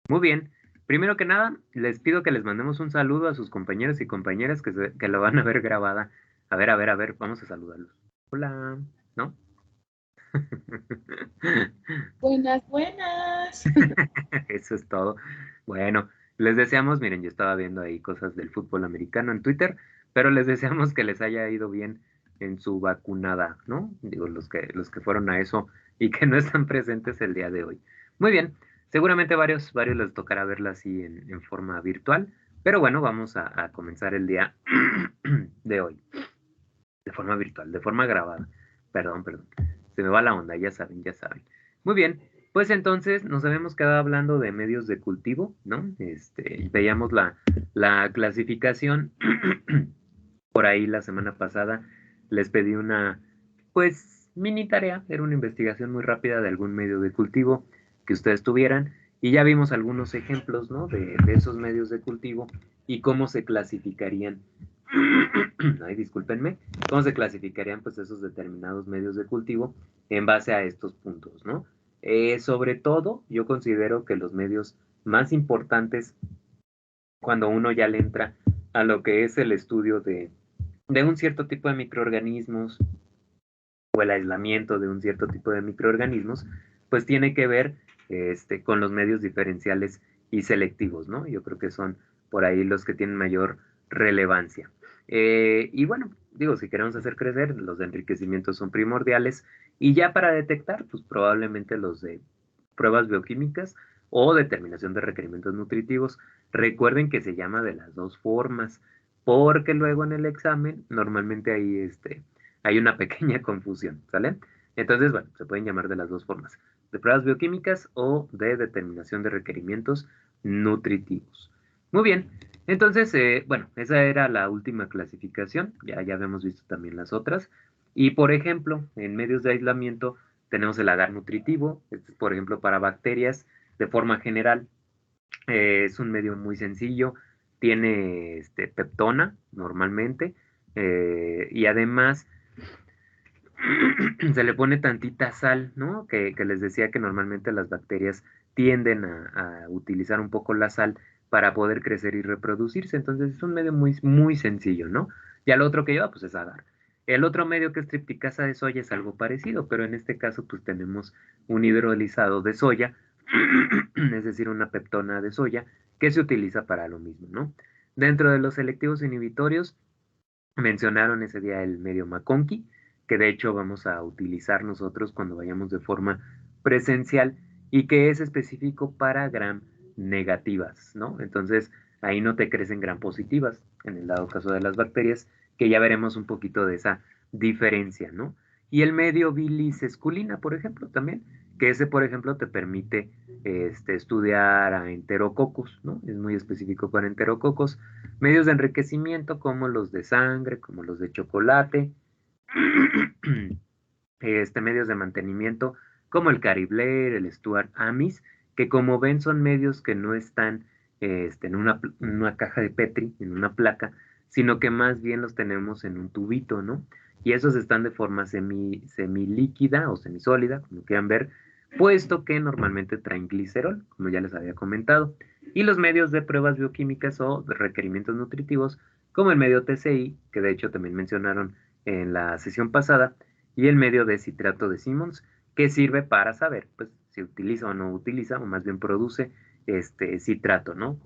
Muy bien. Primero que nada, les pido que les mandemos un saludo a sus compañeros y compañeras que lo van a ver grabada. A ver, vamos a saludarlos. Hola, ¿no? Buenas, buenas. Eso es todo. Bueno, les deseamos, miren, yo estaba viendo ahí cosas del fútbol americano en Twitter, pero les deseamos que les haya ido bien en su vacunada, ¿no? Digo, los que fueron a eso y que no están presentes el día de hoy. Muy bien, seguramente varios les tocará verla así en forma virtual, pero bueno, vamos a comenzar el día de hoy, de forma virtual, de forma grabada. Perdón, se me va la onda, ya saben, ya saben. Muy bien, pues entonces nos habíamos quedado hablando de medios de cultivo, ¿no? Veíamos la clasificación. Por ahí la semana pasada les pedí una, pues, mini tarea, era una investigación muy rápida de algún medio de cultivo que ustedes tuvieran, y ya vimos algunos ejemplos, ¿no? De esos medios de cultivo y cómo se clasificarían. Ay, discúlpenme, cómo se clasificarían pues esos determinados medios de cultivo en base a estos puntos, ¿no? Sobre todo, yo considero que los medios más importantes cuando uno ya le entra a lo que es el estudio de un cierto tipo de microorganismos o el aislamiento de un cierto tipo de microorganismos, pues tiene que ver con los medios diferenciales y selectivos, ¿no? Yo creo que son por ahí los que tienen mayor relevancia. Y bueno, digo, si queremos hacer crecer, los de enriquecimiento son primordiales y ya para detectar, pues probablemente los de pruebas bioquímicas o determinación de requerimientos nutritivos. Recuerden que se llama de las dos formas, porque luego en el examen normalmente hay una pequeña confusión, ¿sale? Entonces, bueno, se pueden llamar de las dos formas, de pruebas bioquímicas o de determinación de requerimientos nutritivos. Muy bien, entonces, bueno, esa era la última clasificación, ya habíamos visto también las otras. Y por ejemplo, en medios de aislamiento tenemos el agar nutritivo, este es por ejemplo para bacterias de forma general, es un medio muy sencillo, tiene peptona normalmente, y además se le pone tantita sal, ¿no? Que les decía que normalmente las bacterias tienden a utilizar un poco la sal para poder crecer y reproducirse. Entonces es un medio muy, muy sencillo, ¿no? Ya lo otro que lleva, pues es agar. El otro medio que es tripticasa de soya es algo parecido, pero en este caso pues tenemos un hidrolizado de soya, es decir, una peptona de soya, que se utiliza para lo mismo, ¿no? Dentro de los selectivos inhibitorios, mencionaron ese día el medio McConkey, que de hecho vamos a utilizar nosotros cuando vayamos de forma presencial y que es específico para gram negativas, ¿no? Entonces, ahí no te crecen gram positivas, en el dado caso de las bacterias, que ya veremos un poquito de esa diferencia, ¿no? Y el medio bilisesculina, por ejemplo, también, que ese, por ejemplo, te permite estudiar a enterococos, ¿no? Es muy específico para enterococos. Medios de enriquecimiento como los de sangre, como los de chocolate, medios de mantenimiento como el Cariblair, el Stuart Amis, que como ven son medios que no están en una caja de Petri, en una placa, sino que más bien los tenemos en un tubito, ¿no? Y esos están de forma semilíquida o semisólida, como quieran ver, puesto que normalmente traen glicerol, como ya les había comentado. Y los medios de pruebas bioquímicas o de requerimientos nutritivos, como el medio TCI, que de hecho también mencionaron en la sesión pasada, y el medio de citrato de Simmons, que sirve para saber pues, si utiliza o no utiliza, o más bien produce este citrato, ¿no?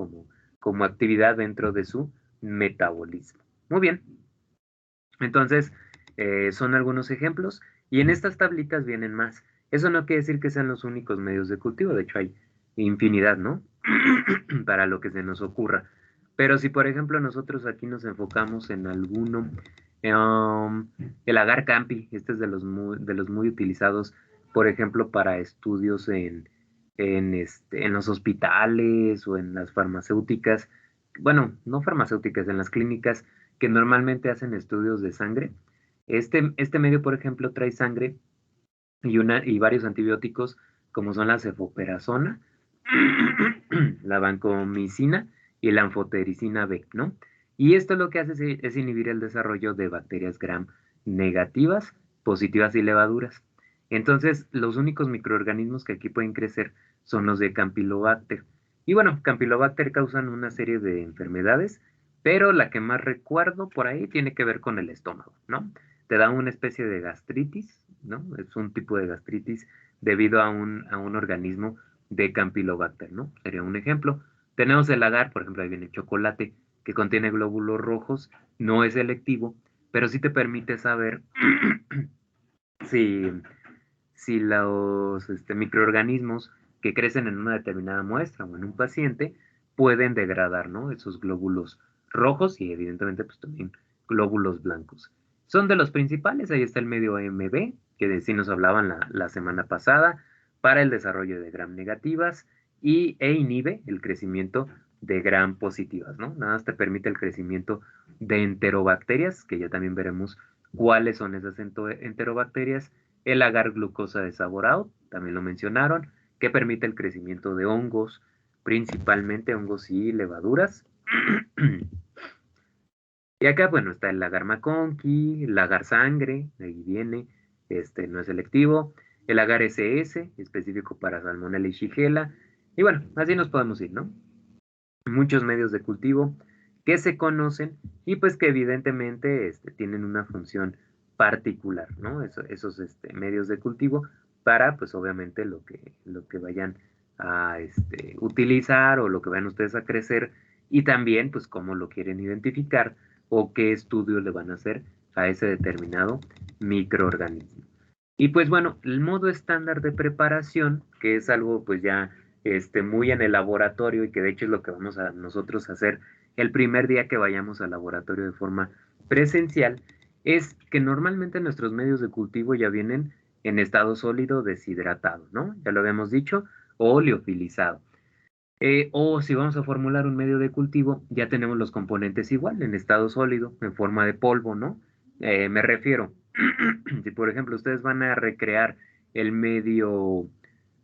Como actividad dentro de su metabolismo. Muy bien, entonces son algunos ejemplos, y en estas tablitas vienen más. Eso no quiere decir que sean los únicos medios de cultivo, de hecho hay infinidad, ¿no? Para lo que se nos ocurra. Pero si, por ejemplo, nosotros aquí nos enfocamos en alguno, um, el agar campi, este es de los muy utilizados, por ejemplo, para estudios en los hospitales o en las farmacéuticas, bueno, no farmacéuticas, en las clínicas que normalmente hacen estudios de sangre. Este medio, por ejemplo, trae sangre y varios antibióticos, como son la cefoperazona, la vancomicina y la anfotericina B, ¿no? Y esto lo que hace es inhibir el desarrollo de bacterias gram negativas positivas y levaduras. Entonces, los únicos microorganismos que aquí pueden crecer son los de Campylobacter. Y bueno, Campylobacter causan una serie de enfermedades, pero la que más recuerdo por ahí tiene que ver con el estómago, ¿no? Te da una especie de gastritis, ¿no? Es un tipo de gastritis debido a un organismo de Campylobacter, ¿no? Sería un ejemplo. Tenemos el agar, por ejemplo, ahí viene el chocolate, que contiene glóbulos rojos, no es selectivo, pero sí te permite saber si, si los microorganismos que crecen en una determinada muestra o en un paciente pueden degradar, ¿no? Esos glóbulos rojos y evidentemente pues también glóbulos blancos. Son de los principales, ahí está el medio MB, que de sí nos hablaban la semana pasada, para el desarrollo de gram negativas e inhibe el crecimiento de gram positivas, ¿no? Nada más te permite el crecimiento de enterobacterias, que ya también veremos cuáles son esas enterobacterias, el agar glucosa desaborado, también lo mencionaron, que permite el crecimiento de hongos, principalmente hongos y levaduras. Y acá, bueno, está el agar McConkey, el agar sangre, ahí viene, no es selectivo, el agar SS, específico para Salmonella y Shigella, y bueno, así nos podemos ir, ¿no? Muchos medios de cultivo que se conocen y pues que evidentemente tienen una función particular, ¿no? Esos medios de cultivo para pues obviamente lo que vayan a utilizar o lo que vayan ustedes a crecer y también pues cómo lo quieren identificar o qué estudios le van a hacer a ese determinado microorganismo. Y pues bueno, el modo estándar de preparación, que es algo pues ya muy en el laboratorio y que de hecho es lo que vamos a nosotros a hacer el primer día que vayamos al laboratorio de forma presencial, es que normalmente nuestros medios de cultivo ya vienen en estado sólido deshidratado, ¿no? Ya lo habíamos dicho, o liofilizado. O si vamos a formular un medio de cultivo, ya tenemos los componentes igual, en estado sólido, en forma de polvo, ¿no? Me refiero, si por ejemplo ustedes van a recrear el medio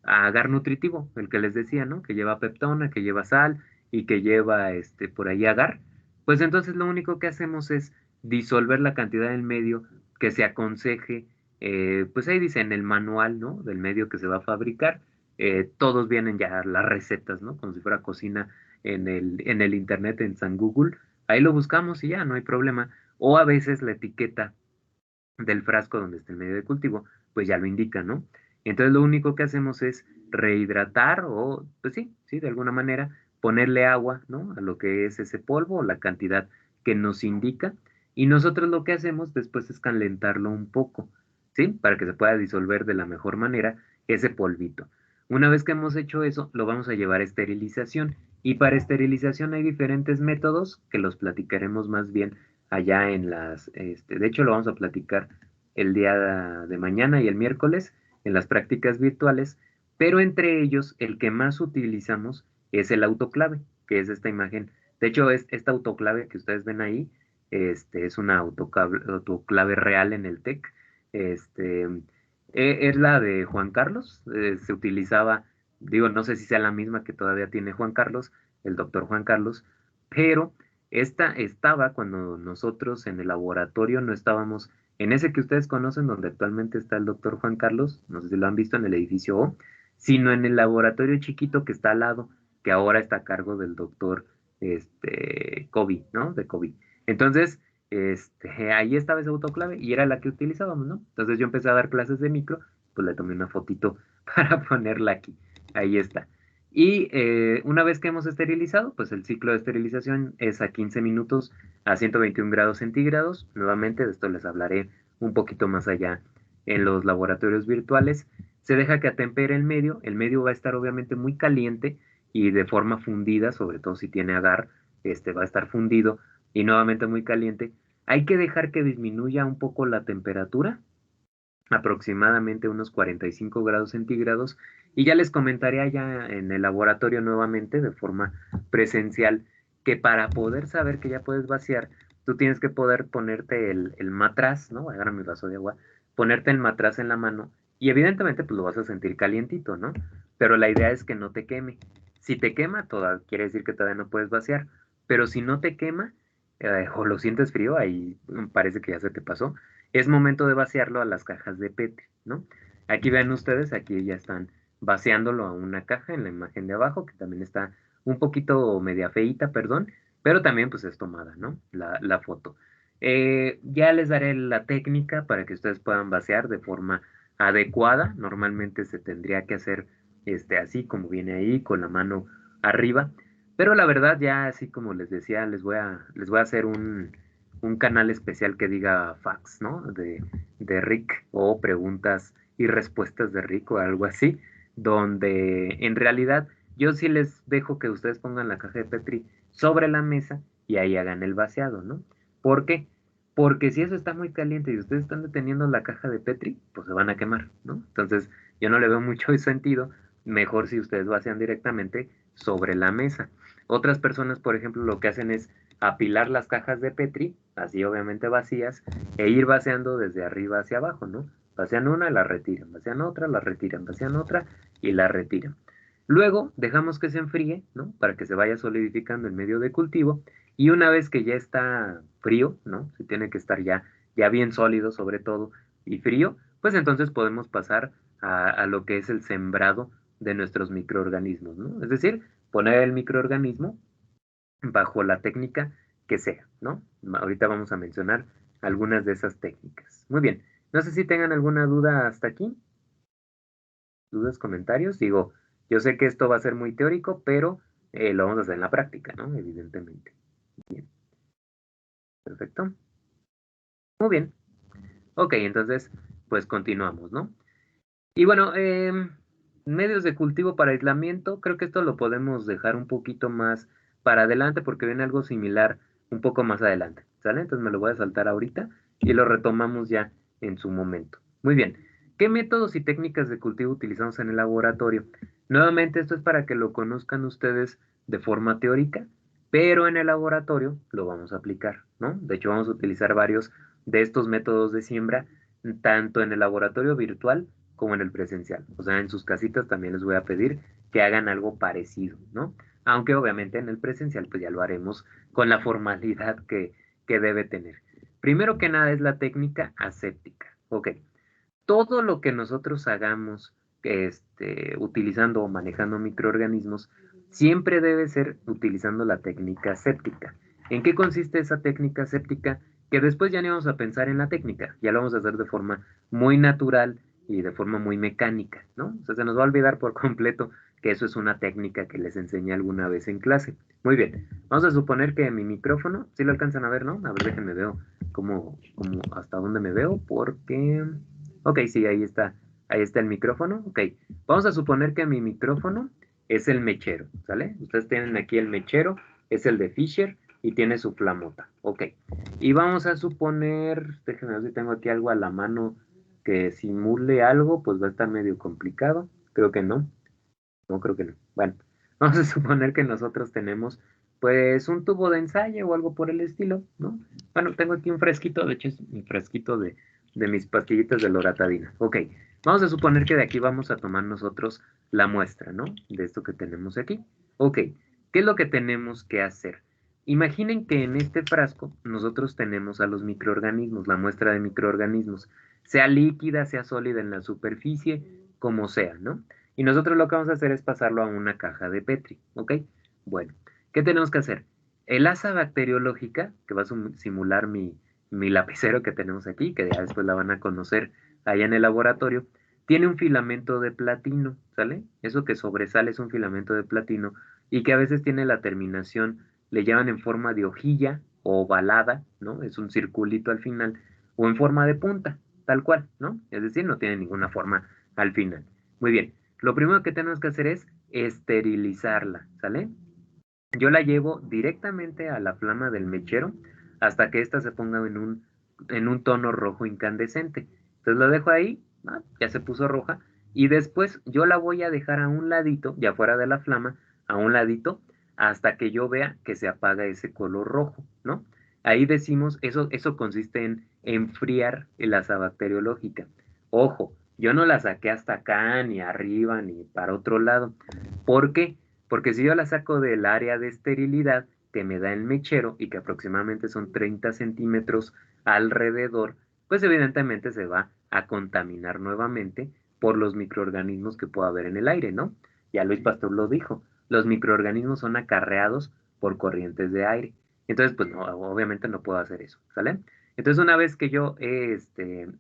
agar nutritivo, el que les decía, ¿no? Que lleva peptona, que lleva sal y que lleva por ahí agar, pues entonces lo único que hacemos es disolver la cantidad del medio que se aconseje, pues ahí dice en el manual, ¿no? Del medio que se va a fabricar, todos vienen ya las recetas, ¿no? Como si fuera cocina en el internet, en San Google, ahí lo buscamos y ya, no hay problema. O a veces la etiqueta del frasco donde está el medio de cultivo, pues ya lo indica, ¿no? Entonces lo único que hacemos es rehidratar o, pues sí, sí, de alguna manera, ponerle agua, ¿no? A lo que es ese polvo o la cantidad que nos indica. Y nosotros lo que hacemos después es calentarlo un poco, ¿sí? Para que se pueda disolver de la mejor manera ese polvito. Una vez que hemos hecho eso, lo vamos a llevar a esterilización. Y para esterilización hay diferentes métodos que los platicaremos más bien allá en de hecho lo vamos a platicar el día de mañana y el miércoles en las prácticas virtuales, pero entre ellos el que más utilizamos es el autoclave, que es esta imagen. De hecho, esta autoclave que ustedes ven ahí, es una autoclave real en el TEC. Es la de Juan Carlos, se utilizaba, digo, no sé si sea la misma que todavía tiene Juan Carlos, el doctor Juan Carlos, pero esta estaba cuando nosotros en el laboratorio no estábamos en ese que ustedes conocen, donde actualmente está el doctor Juan Carlos, no sé si lo han visto en el edificio O, sino en el laboratorio chiquito que está al lado, que ahora está a cargo del doctor COVID, ¿no? De COVID. Entonces, ahí estaba esa autoclave y era la que utilizábamos, ¿no? Entonces yo empecé a dar clases de micro, pues le tomé una fotito para ponerla aquí. Ahí está. Y una vez que hemos esterilizado, pues el ciclo de esterilización es a 15 minutos a 121 grados centígrados. Nuevamente, de esto les hablaré un poquito más allá en los laboratorios virtuales. Se deja que atempere el medio va a estar obviamente muy caliente y de forma fundida, sobre todo si tiene agar, va a estar fundido y nuevamente muy caliente. Hay que dejar que disminuya un poco la temperatura, aproximadamente unos 45 grados centígrados, y ya les comentaré allá en el laboratorio nuevamente de forma presencial que para poder saber que ya puedes vaciar, tú tienes que poder ponerte el matraz, ¿no? Agarra mi vaso de agua, ponerte el matraz en la mano y evidentemente pues lo vas a sentir calientito, ¿no? Pero la idea es que no te queme. Si te quema, quiere decir que todavía no puedes vaciar, pero si no te quema, o lo sientes frío, ahí parece que ya se te pasó, es momento de vaciarlo a las cajas de Petri, ¿no? Aquí ven ustedes, aquí ya están vaciándolo a una caja en la imagen de abajo, que también está un poquito media feíta, perdón, pero también pues es tomada, ¿no? La foto. Ya les daré la técnica para que ustedes puedan vaciar de forma adecuada. Normalmente se tendría que hacer así como viene ahí, con la mano arriba. Pero la verdad, ya así como les decía, les voy a hacer un canal especial que diga facts, ¿no? De Rick o preguntas y respuestas de Rick o algo así, donde en realidad yo sí les dejo que ustedes pongan la caja de Petri sobre la mesa y ahí hagan el vaciado, ¿no? ¿Por qué? Porque si eso está muy caliente y ustedes están deteniendo la caja de Petri, pues se van a quemar, ¿no? Entonces, yo no le veo mucho sentido. Mejor si ustedes vacían directamente sobre la mesa. Otras personas, por ejemplo, lo que hacen es apilar las cajas de Petri, así obviamente vacías, e ir vaciando desde arriba hacia abajo, ¿no? Vacían una, la retiran, vacían otra, la retiran, vacían otra y la retiran. Luego dejamos que se enfríe, ¿no? Para que se vaya solidificando en medio de cultivo. Y una vez que ya está frío, ¿no? Se tiene que estar ya bien sólido sobre todo y frío, pues entonces podemos pasar a lo que es el sembrado de nuestros microorganismos, ¿no? Es decir, poner el microorganismo bajo la técnica que sea, ¿no? Ahorita vamos a mencionar algunas de esas técnicas. Muy bien, no sé si tengan alguna duda hasta aquí, dudas, comentarios. Digo, yo sé que esto va a ser muy teórico, pero lo vamos a hacer en la práctica, ¿no? Evidentemente. Bien, perfecto. Muy bien. Ok, entonces, pues continuamos, ¿no? Y bueno, medios de cultivo para aislamiento, creo que esto lo podemos dejar un poquito más para adelante porque viene algo similar un poco más adelante, ¿sale? Entonces me lo voy a saltar ahorita y lo retomamos ya en su momento. Muy bien, ¿qué métodos y técnicas de cultivo utilizamos en el laboratorio? Nuevamente, esto es para que lo conozcan ustedes de forma teórica, pero en el laboratorio lo vamos a aplicar, ¿no? De hecho, vamos a utilizar varios de estos métodos de siembra, tanto en el laboratorio virtual como en el presencial. O sea, en sus casitas también les voy a pedir que hagan algo parecido, ¿no? Aunque obviamente en el presencial pues ya lo haremos con la formalidad que debe tener. Primero que nada es la técnica aséptica. Ok, todo lo que nosotros hagamos utilizando o manejando microorganismos siempre debe ser utilizando la técnica séptica. ¿En qué consiste esa técnica séptica? Que después ya no vamos a pensar en la técnica, ya lo vamos a hacer de forma muy natural y de forma muy mecánica, ¿no? O sea, se nos va a olvidar por completo que eso es una técnica que les enseñé alguna vez en clase. Muy bien, vamos a suponer que mi micrófono, si lo alcanzan a ver, ¿no? A ver, déjenme veo hasta dónde me veo, porque ok, sí, ahí está el micrófono. Ok, vamos a suponer que mi micrófono es el mechero, ¿sale? Ustedes tienen aquí el mechero, es el de Fisher y tiene su flamota. Ok, y vamos a suponer, déjenme ver si tengo aquí algo a la mano que simule algo, pues va a estar medio complicado. Creo que no, no creo que no. Bueno, vamos a suponer que nosotros tenemos pues un tubo de ensayo o algo por el estilo, ¿no? Bueno, tengo aquí un fresquito, de hecho es mi fresquito de mis pastillitas de loratadina. Ok, vamos a suponer que de aquí vamos a tomar nosotros la muestra, ¿no? De esto que tenemos aquí. Ok, ¿qué es lo que tenemos que hacer? Imaginen que en este frasco nosotros tenemos a los microorganismos, la muestra de microorganismos, sea líquida, sea sólida en la superficie, como sea, ¿no? Y nosotros lo que vamos a hacer es pasarlo a una caja de Petri, ¿ok? Bueno, ¿qué tenemos que hacer? El asa bacteriológica, que va a simular mi lapicero que tenemos aquí, que ya después la van a conocer allá en el laboratorio, tiene un filamento de platino, ¿sale? Eso que sobresale es un filamento de platino y que a veces tiene la terminación, le llaman en forma de hojilla o ovalada, ¿no? Es un circulito al final, o en forma de punta, tal cual, ¿no? Es decir, no tiene ninguna forma al final. Muy bien, lo primero que tenemos que hacer es esterilizarla, ¿sale? Yo la llevo directamente a la flama del mechero hasta que ésta se ponga en un tono rojo incandescente. Entonces la dejo ahí, ya se puso roja, y después yo la voy a dejar a un ladito, ya fuera de la flama, a un ladito, hasta que yo vea que se apaga ese color rojo, ¿no? Ahí decimos, eso consiste en enfriar el asa bacteriológica. Ojo, yo no la saqué hasta acá, ni arriba, ni para otro lado. ¿Por qué? Porque si yo la saco del área de esterilidad, que me da el mechero y que aproximadamente son 30 centímetros alrededor, pues evidentemente se va a contaminar nuevamente por los microorganismos que pueda haber en el aire, ¿no? Ya Luis Pasteur lo dijo, los microorganismos son acarreados por corrientes de aire. Entonces, pues no, obviamente no puedo hacer eso, ¿sale? Entonces, una vez que yo he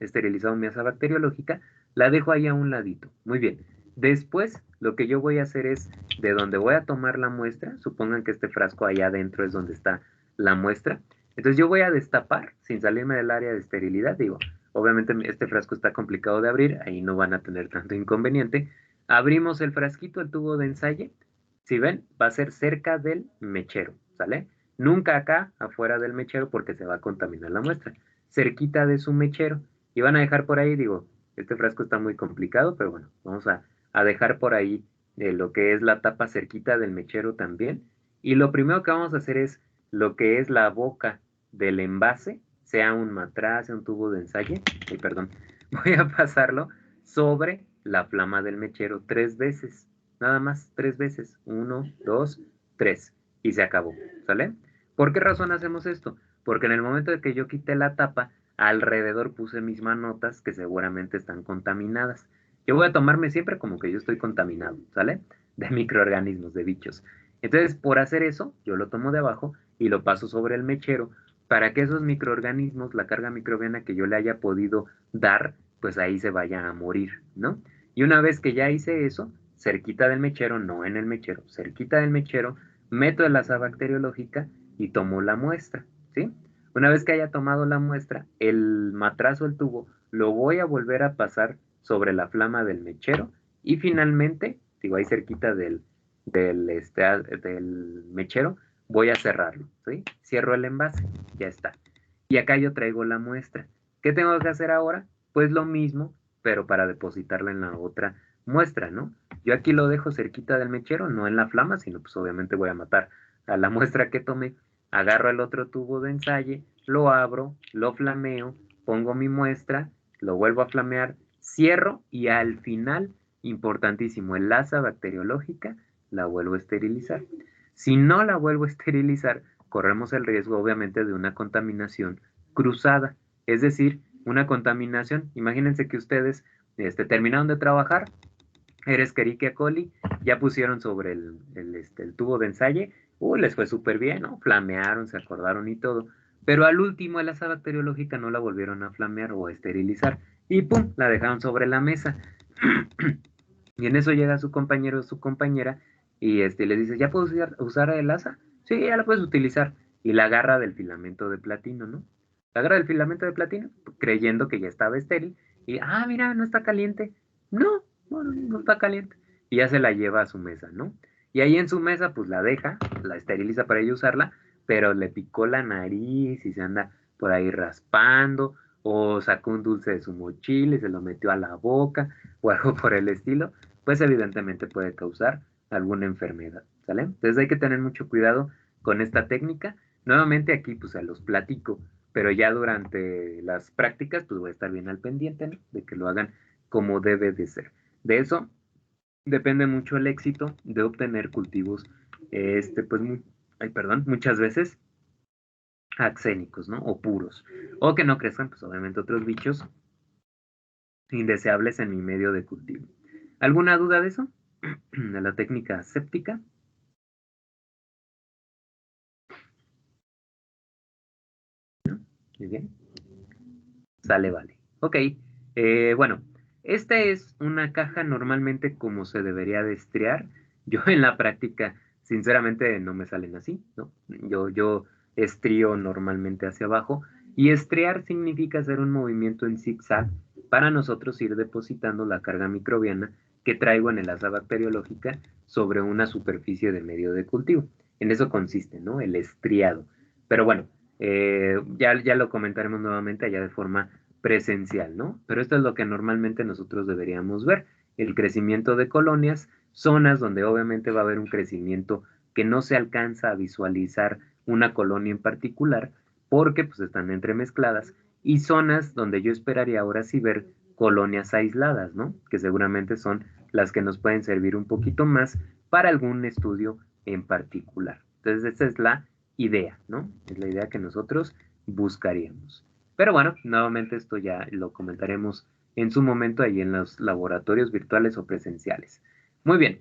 esterilizado mi asa bacteriológica, la dejo ahí a un ladito. Muy bien. Después, lo que yo voy a hacer es, de donde voy a tomar la muestra, supongan que este frasco allá adentro es donde está la muestra, entonces yo voy a destapar, sin salirme del área de esterilidad, digo, obviamente este frasco está complicado de abrir, ahí no van a tener tanto inconveniente. Abrimos el frasquito, el tubo de ensayo, si ven, va a ser cerca del mechero, ¿sale? Nunca acá, afuera del mechero, porque se va a contaminar la muestra. Cerquita de su mechero. Y van a dejar por ahí, digo, este frasco está muy complicado, pero bueno, vamos a dejar por ahí lo que es la tapa cerquita del mechero también. Y lo primero que vamos a hacer es lo que es la boca del envase, sea un matraz, sea un tubo de ensayo, perdón, voy a pasarlo sobre la flama del mechero 3 veces, nada más 3 veces, 1, 2, 3, y se acabó, ¿sale? ¿Por qué razón hacemos esto? Porque en el momento de que yo quité la tapa, alrededor puse mis manotas que seguramente están contaminadas. Yo voy a tomarme siempre como que yo estoy contaminado, ¿sale? De microorganismos, de bichos. Entonces, por hacer eso, yo lo tomo de abajo y lo paso sobre el mechero para que esos microorganismos, la carga microbiana que yo le haya podido dar, pues ahí se vaya a morir, ¿no? Y una vez que ya hice eso, cerquita del mechero, no en el mechero, cerquita del mechero, meto el asa bacteriológica y tomo la muestra, ¿sí? Una vez que haya tomado la muestra, el matrazo, el tubo, lo voy a volver a pasar sobre la flama del mechero y finalmente, digo ahí cerquita del mechero, voy a cerrarlo, ¿sí? Cierro el envase, ya está. Y acá yo traigo la muestra. ¿Qué tengo que hacer ahora? Pues lo mismo, pero para depositarla en la otra muestra, ¿no? Yo aquí lo dejo cerquita del mechero, no en la flama, sino pues obviamente voy a matar a la muestra que tomé. Agarro el otro tubo de ensayo, lo abro, lo flameo, pongo mi muestra, lo vuelvo a flamear, cierro y al final, importantísimo, el asa bacteriológica la vuelvo a esterilizar. Si no la vuelvo a esterilizar, corremos el riesgo obviamente de una contaminación cruzada, es decir, una contaminación. Imagínense que ustedes terminaron de trabajar, Escherichia coli, ya pusieron sobre el tubo de ensayo, les fue súper bien, ¿no? Flamearon, se acordaron y todo, pero al último el asa bacteriológica no la volvieron a flamear o a esterilizar, y ¡pum!, la dejaron sobre la mesa. Y en eso llega su compañero o su compañera y le dice, ¿ya puedo usar el asa? Sí, ya la puedes utilizar. Y la agarra del filamento de platino, ¿no? La agarra del filamento de platino, creyendo que ya estaba estéril. Y, mira, no está caliente. No, no está caliente. Y ya se la lleva a su mesa, ¿no? Y ahí en su mesa, pues la deja, la esteriliza para ella usarla, pero le picó la nariz y se anda por ahí raspando, o sacó un dulce de su mochila y se lo metió a la boca, o algo por el estilo, pues evidentemente puede causar alguna enfermedad, ¿sale? Entonces hay que tener mucho cuidado con esta técnica. Nuevamente aquí pues se los platico, pero ya durante las prácticas pues voy a estar bien al pendiente, ¿no? De que lo hagan como debe de ser. De eso depende mucho el éxito de obtener cultivos, pues, muchas veces axénicos, ¿no? O puros. O que no crezcan, pues obviamente otros bichos indeseables en mi medio de cultivo. ¿Alguna duda de eso? De la técnica séptica. Muy bien. Sale, vale. Ok. Bueno, esta es una caja normalmente como se debería de estriar. Yo en la práctica, sinceramente, no me salen así, ¿no? Yo estrío normalmente hacia abajo. Y estriar significa hacer un movimiento en zigzag para nosotros ir depositando la carga microbiana que traigo en el asa bacteriológica sobre una superficie de medio de cultivo. En eso consiste, ¿no? El estriado. Pero bueno, ya lo comentaremos nuevamente allá de forma presencial, ¿no? Pero esto es lo que normalmente nosotros deberíamos ver, el crecimiento de colonias, zonas donde obviamente va a haber un crecimiento que no se alcanza a visualizar una colonia en particular, porque pues están entremezcladas, y zonas donde yo esperaría ahora sí ver colonias aisladas, ¿no? Que seguramente son las que nos pueden servir un poquito más para algún estudio en particular. Entonces, esta es la idea, ¿no? Es la idea que nosotros buscaríamos. Pero bueno, nuevamente esto ya lo comentaremos en su momento ahí en los laboratorios virtuales o presenciales. Muy bien.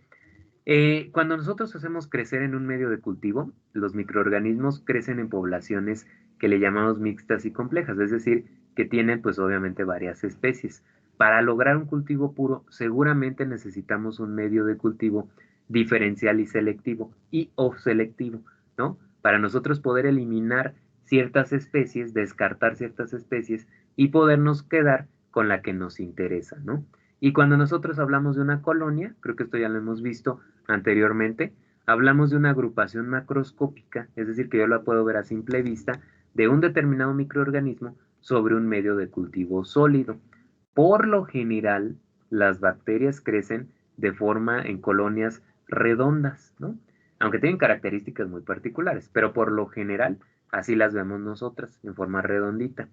Cuando nosotros hacemos crecer en un medio de cultivo, los microorganismos crecen en poblaciones que le llamamos mixtas y complejas, es decir, que tienen pues obviamente varias especies. Para lograr un cultivo puro, seguramente necesitamos un medio de cultivo diferencial y selectivo y o selectivo, ¿no? Para nosotros poder eliminar ciertas especies, descartar ciertas especies y podernos quedar con la que nos interesa, ¿no? Y cuando nosotros hablamos de una colonia, creo que esto ya lo hemos visto anteriormente, hablamos de una agrupación macroscópica, es decir, que yo la puedo ver a simple vista, de un determinado microorganismo sobre un medio de cultivo sólido. Por lo general, las bacterias crecen de forma en colonias redondas, ¿no? Aunque tienen características muy particulares, pero por lo general así las vemos nosotras, en forma redondita.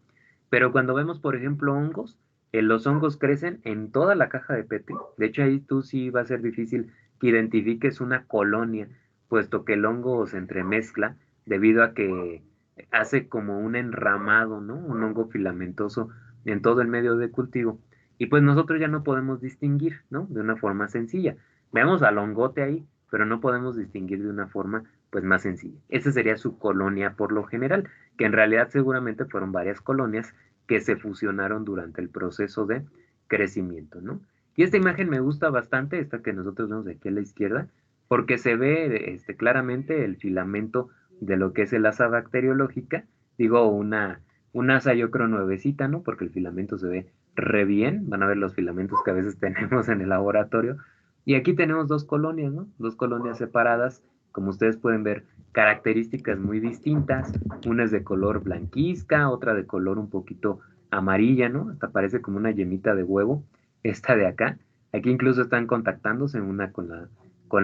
Pero cuando vemos, por ejemplo, hongos, los hongos crecen en toda la caja de Petri. De hecho, ahí tú sí va a ser difícil que identifiques una colonia, puesto que el hongo se entremezcla debido a que hace como un enramado, ¿no? Un hongo filamentoso en todo el medio de cultivo. Y pues nosotros ya no podemos distinguir, ¿no? De una forma sencilla. Vemos al hongote ahí, pero no podemos distinguir de una forma pues más sencilla. Esa sería su colonia por lo general, que en realidad seguramente fueron varias colonias que se fusionaron durante el proceso de crecimiento, ¿no? Y esta imagen me gusta bastante, esta que nosotros vemos aquí a la izquierda, porque se ve claramente el filamento de lo que es el asa bacteriológica, digo una asa yo creo nuevecita, ¿no? Porque el filamento se ve re bien, van a ver los filamentos que a veces tenemos en el laboratorio, y aquí tenemos dos colonias, ¿no? Dos colonias separadas, como ustedes pueden ver, características muy distintas, una es de color blanquizca, otra de color un poquito amarilla, ¿no? Hasta parece como una yemita de huevo, esta de acá. Aquí incluso están contactándose una con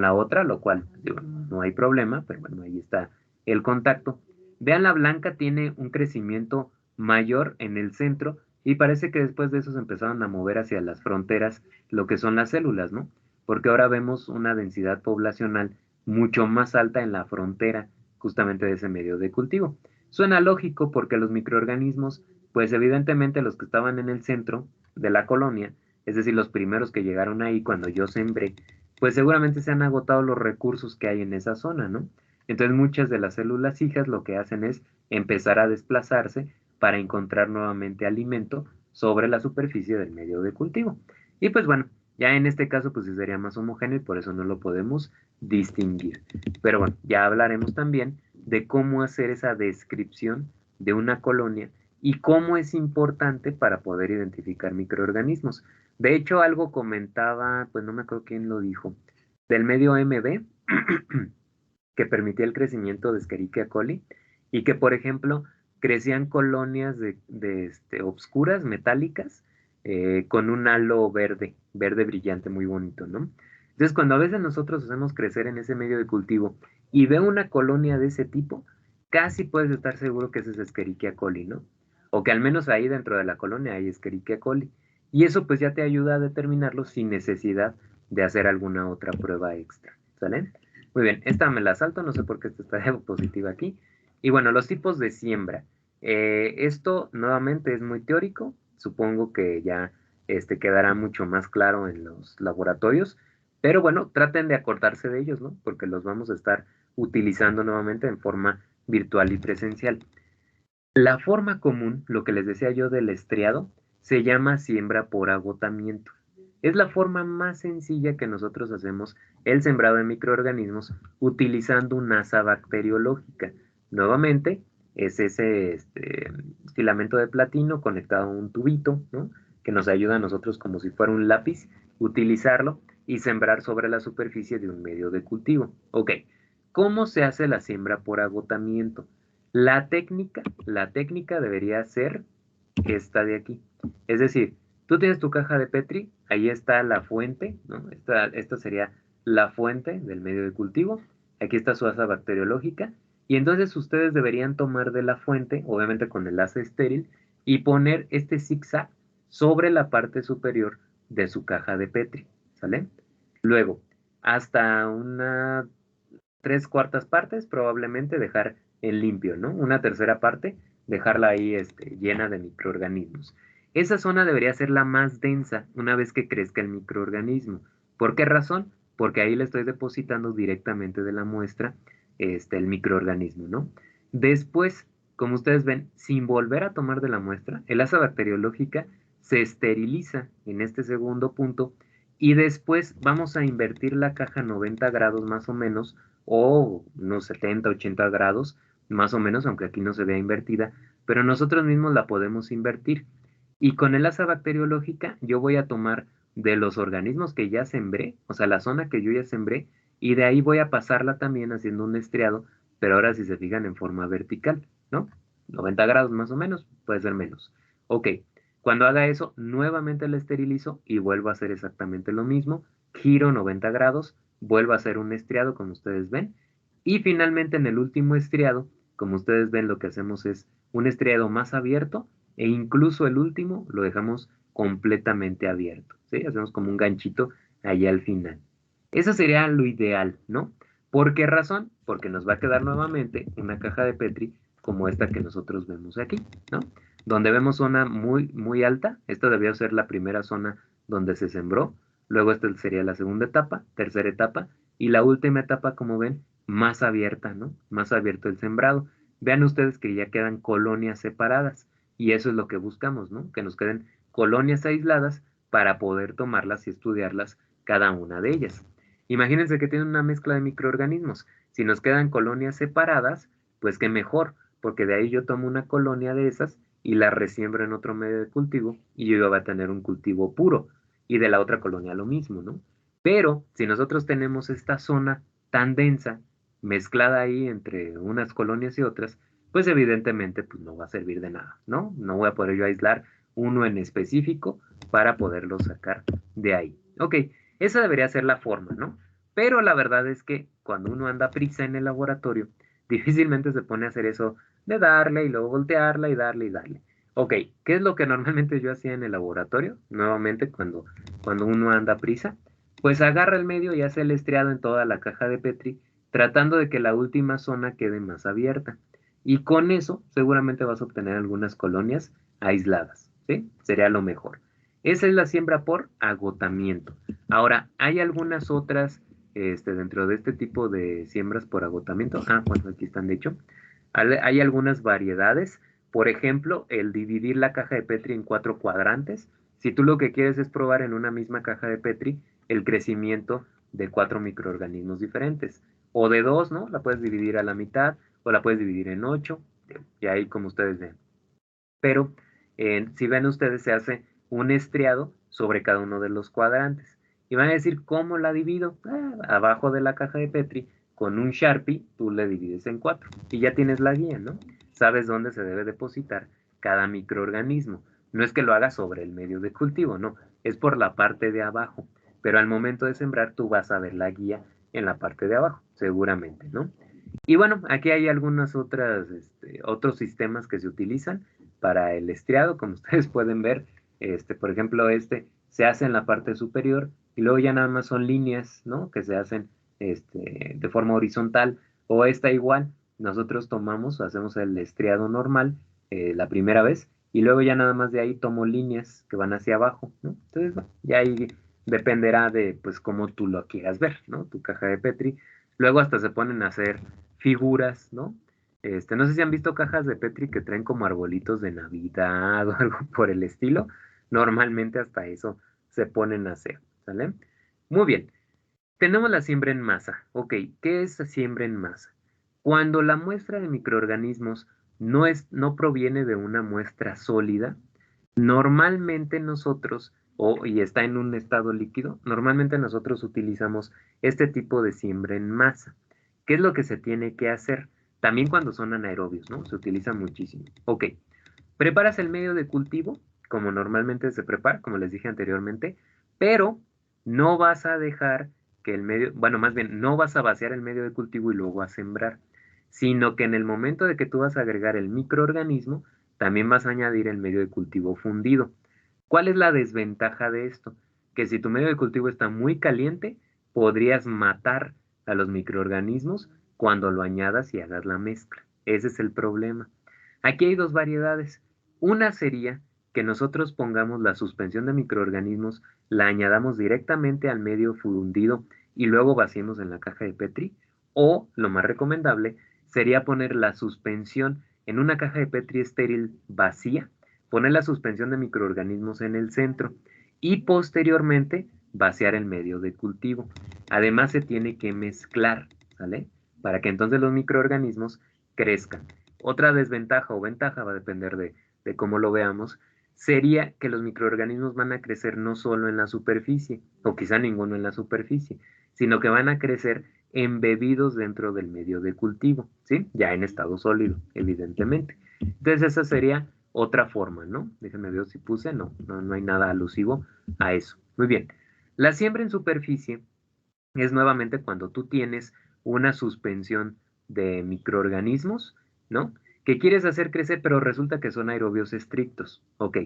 la otra, lo cual digo, no hay problema, pero bueno, ahí está el contacto. Vean, la blanca tiene un crecimiento mayor en el centro y parece que después de eso se empezaron a mover hacia las fronteras lo que son las células, ¿no? Porque ahora vemos una densidad poblacional mucho más alta en la frontera justamente de ese medio de cultivo. Suena lógico porque los microorganismos, pues evidentemente los que estaban en el centro de la colonia, es decir, los primeros que llegaron ahí cuando yo sembré, pues seguramente se han agotado los recursos que hay en esa zona, ¿no? Entonces muchas de las células hijas lo que hacen es empezar a desplazarse para encontrar nuevamente alimento sobre la superficie del medio de cultivo. Y pues bueno, ya en este caso pues sí sería más homogéneo y por eso no lo podemos distinguir. Pero bueno, ya hablaremos también de cómo hacer esa descripción de una colonia y cómo es importante para poder identificar microorganismos. De hecho, algo comentaba, pues no me acuerdo quién lo dijo, del medio MB, que permitía el crecimiento de Escherichia coli y que, por ejemplo, crecían colonias obscuras, metálicas, con un halo verde, verde brillante, muy bonito, ¿no? Entonces, cuando a veces nosotros hacemos crecer en ese medio de cultivo y veo una colonia de ese tipo, casi puedes estar seguro que ese es Escherichia coli, ¿no? O que al menos ahí dentro de la colonia hay Escherichia coli. Y eso pues ya te ayuda a determinarlo sin necesidad de hacer alguna otra prueba extra, ¿sale? Muy bien, esta me la salto, no sé por qué esta está positiva aquí. Y bueno, los tipos de siembra. Esto nuevamente es muy teórico, supongo que ya quedará mucho más claro en los laboratorios, pero bueno, traten de acordarse de ellos, ¿no? Porque los vamos a estar utilizando nuevamente en forma virtual y presencial. La forma común, lo que les decía yo del estriado, se llama siembra por agotamiento. Es la forma más sencilla que nosotros hacemos el sembrado de microorganismos utilizando una asa bacteriológica. Nuevamente, es ese filamento de platino conectado a un tubito, ¿no? Que nos ayuda a nosotros como si fuera un lápiz, utilizarlo y sembrar sobre la superficie de un medio de cultivo. Ok, ¿cómo se hace la siembra por agotamiento? La técnica debería ser esta de aquí. Es decir, tú tienes tu caja de Petri, ahí está la fuente, ¿no? Esta sería la fuente del medio de cultivo. Aquí está su asa bacteriológica. Y entonces ustedes deberían tomar de la fuente, obviamente con el asa estéril, y poner este zigzag sobre la parte superior de su caja de Petri. ¿Sale? Luego, hasta una tres cuartas partes, probablemente dejar en limpio, ¿no? Una tercera parte, dejarla ahí llena de microorganismos. Esa zona debería ser la más densa una vez que crezca el microorganismo. ¿Por qué razón? Porque ahí le estoy depositando directamente de la muestra el microorganismo, ¿no? Después, como ustedes ven, sin volver a tomar de la muestra, el asa bacteriológica se esteriliza en este segundo punto y después vamos a invertir la caja 90 grados más o menos, o unos 70, 80 grados más o menos, aunque aquí no se vea invertida, pero nosotros mismos la podemos invertir. Y con el asa bacteriológica yo voy a tomar de los organismos que ya sembré, o sea, la zona que yo ya sembré, y de ahí voy a pasarla también haciendo un estriado, pero ahora si se fijan en forma vertical, ¿no? 90 grados más o menos, puede ser menos. Ok, cuando haga eso, nuevamente la esterilizo y vuelvo a hacer exactamente lo mismo, giro 90 grados, vuelvo a hacer un estriado como ustedes ven, y finalmente en el último estriado, como ustedes ven, lo que hacemos es un estriado más abierto e incluso el último lo dejamos completamente abierto, ¿sí? Hacemos como un ganchito ahí al final. Eso sería lo ideal, ¿no? ¿Por qué razón? Porque nos va a quedar nuevamente una caja de Petri como esta que nosotros vemos aquí, ¿no? Donde vemos zona muy, muy alta. Esta debió ser la primera zona donde se sembró. Luego esta sería la segunda etapa, tercera etapa. Y la última etapa, como ven, más abierta, ¿no? Más abierto el sembrado. Vean ustedes que ya quedan colonias separadas. Y eso es lo que buscamos, ¿no? Que nos queden colonias aisladas para poder tomarlas y estudiarlas cada una de ellas. Imagínense que tienen una mezcla de microorganismos. Si nos quedan colonias separadas, pues qué mejor, porque de ahí yo tomo una colonia de esas y la resiembro en otro medio de cultivo y yo ya voy a tener un cultivo puro. Y de la otra colonia lo mismo, ¿no? Pero si nosotros tenemos esta zona tan densa, mezclada ahí entre unas colonias y otras, pues evidentemente pues no va a servir de nada, ¿no? No voy a poder yo aislar uno en específico para poderlo sacar de ahí. Ok, esa debería ser la forma, ¿no? Pero la verdad es que cuando uno anda a prisa en el laboratorio, difícilmente se pone a hacer eso de darle y luego voltearla y darle y darle. Ok, ¿qué es lo que normalmente yo hacía en el laboratorio? Nuevamente, cuando uno anda a prisa, pues agarra el medio y hace el estriado en toda la caja de Petri, tratando de que la última zona quede más abierta. Y con eso seguramente vas a obtener algunas colonias aisladas, ¿sí? Sería lo mejor. Esa es la siembra por agotamiento. Ahora, hay algunas otras dentro de este tipo de siembras por agotamiento. Ah, bueno, aquí están de hecho. Hay algunas variedades. Por ejemplo, el dividir la caja de Petri en 4 cuadrantes. Si tú lo que quieres es probar en una misma caja de Petri el crecimiento de 4 microorganismos diferentes. O de dos, ¿no? La puedes dividir a la mitad o la puedes dividir en 8. Y ahí como ustedes ven. Pero si ven ustedes, se hace un estriado sobre cada uno de los cuadrantes. Y van a decir, ¿cómo la divido? Abajo de la caja de Petri, con un Sharpie, tú le divides en 4. Y ya tienes la guía, ¿no? Sabes dónde se debe depositar cada microorganismo. No es que lo hagas sobre el medio de cultivo, no. Es por la parte de abajo. Pero al momento de sembrar, tú vas a ver la guía en la parte de abajo, seguramente, ¿no? Y bueno, aquí hay algunas otras, otros sistemas que se utilizan para el estriado, como ustedes pueden ver, por ejemplo, se hace en la parte superior y luego ya nada más son líneas, ¿no? Que se hacen de forma horizontal, o esta igual, nosotros tomamos, hacemos el estriado normal la primera vez y luego ya nada más de ahí tomo líneas que van hacia abajo, ¿no? Entonces, bueno, ya ahí dependerá de, pues, cómo tú lo quieras ver, ¿no? Tu caja de Petri. Luego hasta se ponen a hacer figuras, ¿no? No sé si han visto cajas de Petri que traen como arbolitos de Navidad o algo por el estilo. Normalmente hasta eso se ponen a hacer, ¿sale? Muy bien. Tenemos la siembra en masa. Ok, ¿qué es la siembra en masa? Cuando la muestra de microorganismos no proviene de una muestra sólida, normalmente nosotros, y está en un estado líquido, normalmente nosotros utilizamos este tipo de siembra en masa. ¿Qué es lo que se tiene que hacer? También cuando son anaerobios, ¿no? Se utiliza muchísimo. Ok, preparas el medio de cultivo, como normalmente se prepara, como les dije anteriormente, pero no vas a dejar que el medio, bueno, más bien, no vas a vaciar el medio de cultivo y luego a sembrar, sino que en el momento de que tú vas a agregar el microorganismo, también vas a añadir el medio de cultivo fundido. ¿Cuál es la desventaja de esto? Que si tu medio de cultivo está muy caliente, podrías matar a los microorganismos cuando lo añadas y hagas la mezcla. Ese es el problema. Aquí hay dos variedades. Una sería que nosotros pongamos la suspensión de microorganismos, la añadamos directamente al medio fundido y luego vaciemos en la caja de Petri. O, lo más recomendable, sería poner la suspensión en una caja de Petri estéril vacía, poner la suspensión de microorganismos en el centro y posteriormente vaciar el medio de cultivo. Además se tiene que mezclar, ¿sale? Para que entonces los microorganismos crezcan. Otra desventaja o ventaja, va a depender de cómo lo veamos, sería que los microorganismos van a crecer no solo en la superficie, o quizá ninguno en la superficie, sino que van a crecer embebidos dentro del medio de cultivo, ¿sí? Ya en estado sólido, evidentemente. Entonces esa sería otra forma, ¿no? Déjenme ver si puse, no hay nada alusivo a eso. Muy bien. La siembra en superficie es nuevamente cuando tú tienes una suspensión de microorganismos, ¿no? Que quieres hacer crecer, pero resulta que son aerobios estrictos. Ok,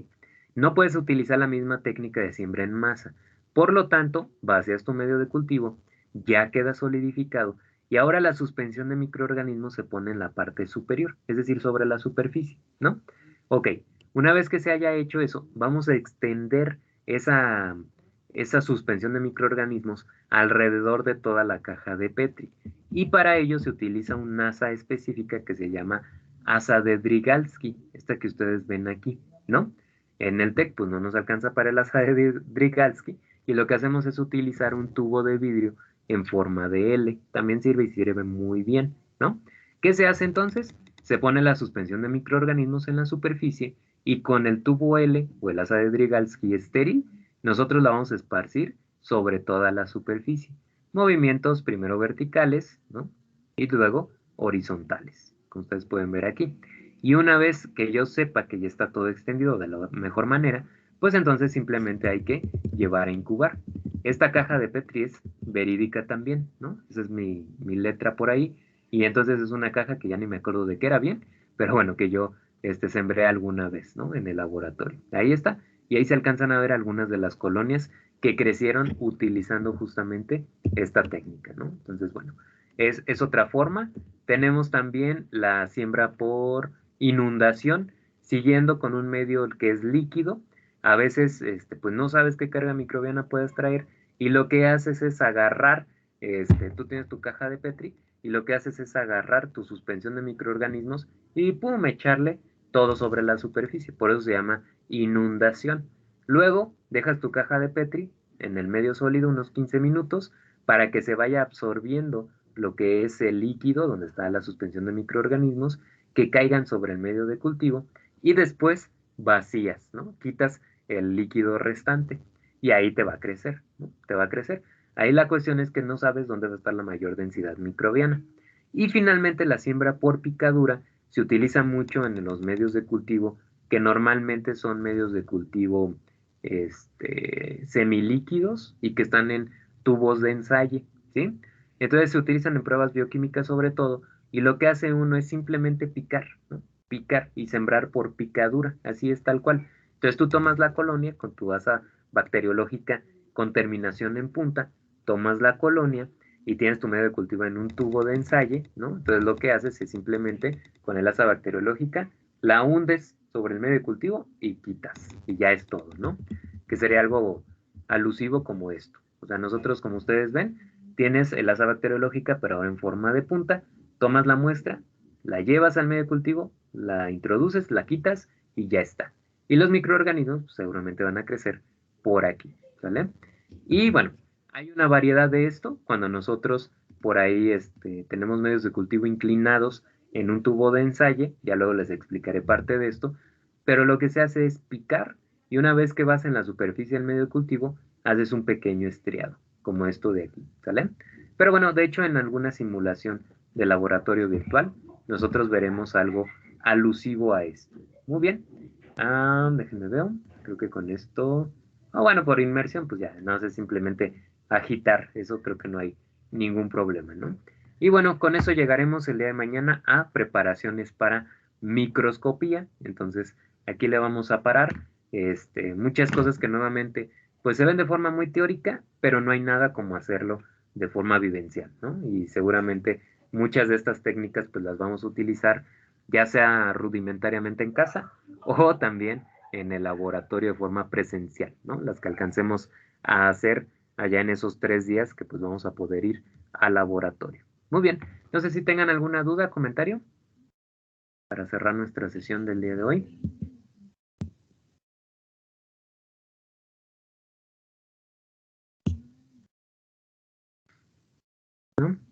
no puedes utilizar la misma técnica de siembra en masa. Por lo tanto, vacías tu medio de cultivo, ya queda solidificado, y ahora la suspensión de microorganismos se pone en la parte superior, es decir, sobre la superficie, ¿no? Ok, una vez que se haya hecho eso, vamos a extender esa suspensión de microorganismos alrededor de toda la caja de Petri. Y para ello se utiliza una asa específica que se llama asa de Drygalski, esta que ustedes ven aquí, ¿no? En el TEC, pues no nos alcanza para el asa de Drygalski, y lo que hacemos es utilizar un tubo de vidrio en forma de L. También sirve y sirve muy bien, ¿no? ¿Qué se hace entonces? Se pone la suspensión de microorganismos en la superficie y con el tubo L o el asa de Drygalski estéril, nosotros la vamos a esparcir sobre toda la superficie. Movimientos primero verticales, ¿no? Y luego horizontales, como ustedes pueden ver aquí. Y una vez que yo sepa que ya está todo extendido de la mejor manera, pues entonces simplemente hay que llevar a incubar. Esta caja de Petri es verídica también, ¿no? Esa es mi letra por ahí. Y entonces es una caja que ya ni me acuerdo de qué era bien, pero bueno, que yo sembré alguna vez, ¿no? En el laboratorio. Ahí está. Y ahí se alcanzan a ver algunas de las colonias que crecieron utilizando justamente esta técnica, ¿no? Entonces, bueno, es otra forma. Tenemos también la siembra por inundación, siguiendo con un medio que es líquido. A veces, pues no sabes qué carga microbiana puedes traer y lo que haces es agarrar, tú tienes tu caja de Petri y lo que haces es agarrar tu suspensión de microorganismos y pum, echarle todo sobre la superficie. Por eso se llama inundación. Luego dejas tu caja de Petri en el medio sólido unos 15 minutos para que se vaya absorbiendo lo que es el líquido donde está la suspensión de microorganismos que caigan sobre el medio de cultivo y después vacías, ¿no? Quitas el líquido restante y ahí te va a crecer, ¿no? Te va a crecer. Ahí la cuestión es que no sabes dónde va a estar la mayor densidad microbiana. Y finalmente la siembra por picadura se utiliza mucho en los medios de cultivo que normalmente son medios de cultivo semilíquidos y que están en tubos de ensayo, ¿sí? Entonces se utilizan en pruebas bioquímicas sobre todo y lo que hace uno es simplemente picar, ¿no? Picar y sembrar por picadura, así es tal cual. Entonces tú tomas la colonia con tu asa bacteriológica con terminación en punta, tomas la colonia y tienes tu medio de cultivo en un tubo de ensayo, ¿no? Entonces lo que haces es simplemente con el asa bacteriológica la hundes sobre el medio de cultivo y quitas, y ya es todo, ¿no? Que sería algo alusivo como esto. O sea, nosotros, como ustedes ven, tienes el asa bacteriológica, pero ahora en forma de punta, tomas la muestra, la llevas al medio de cultivo, la introduces, la quitas y ya está. Y los microorganismos pues, seguramente van a crecer por aquí, ¿sale? Y bueno, hay una variedad de esto cuando nosotros por ahí tenemos medios de cultivo inclinados en un tubo de ensayo, ya luego les explicaré parte de esto, pero lo que se hace es picar y una vez que vas en la superficie del medio de cultivo, haces un pequeño estriado, como esto de aquí, ¿sale? Pero bueno, de hecho en alguna simulación de laboratorio virtual, nosotros veremos algo alusivo a esto. Muy bien, déjenme ver, creo que con esto, bueno, por inmersión, pues ya, no sé, simplemente agitar, eso creo que no hay ningún problema, ¿no? Y bueno, con eso llegaremos el día de mañana a preparaciones para microscopía. Entonces, aquí le vamos a parar. Muchas cosas que nuevamente, pues se ven de forma muy teórica, pero no hay nada como hacerlo de forma vivencial, ¿no? Y seguramente muchas de estas técnicas pues las vamos a utilizar ya sea rudimentariamente en casa o también en el laboratorio de forma presencial, ¿no? Las que alcancemos a hacer allá en esos 3 días que pues vamos a poder ir al laboratorio. Muy bien, no sé si tengan alguna duda, comentario para cerrar nuestra sesión del día de hoy. ¿No?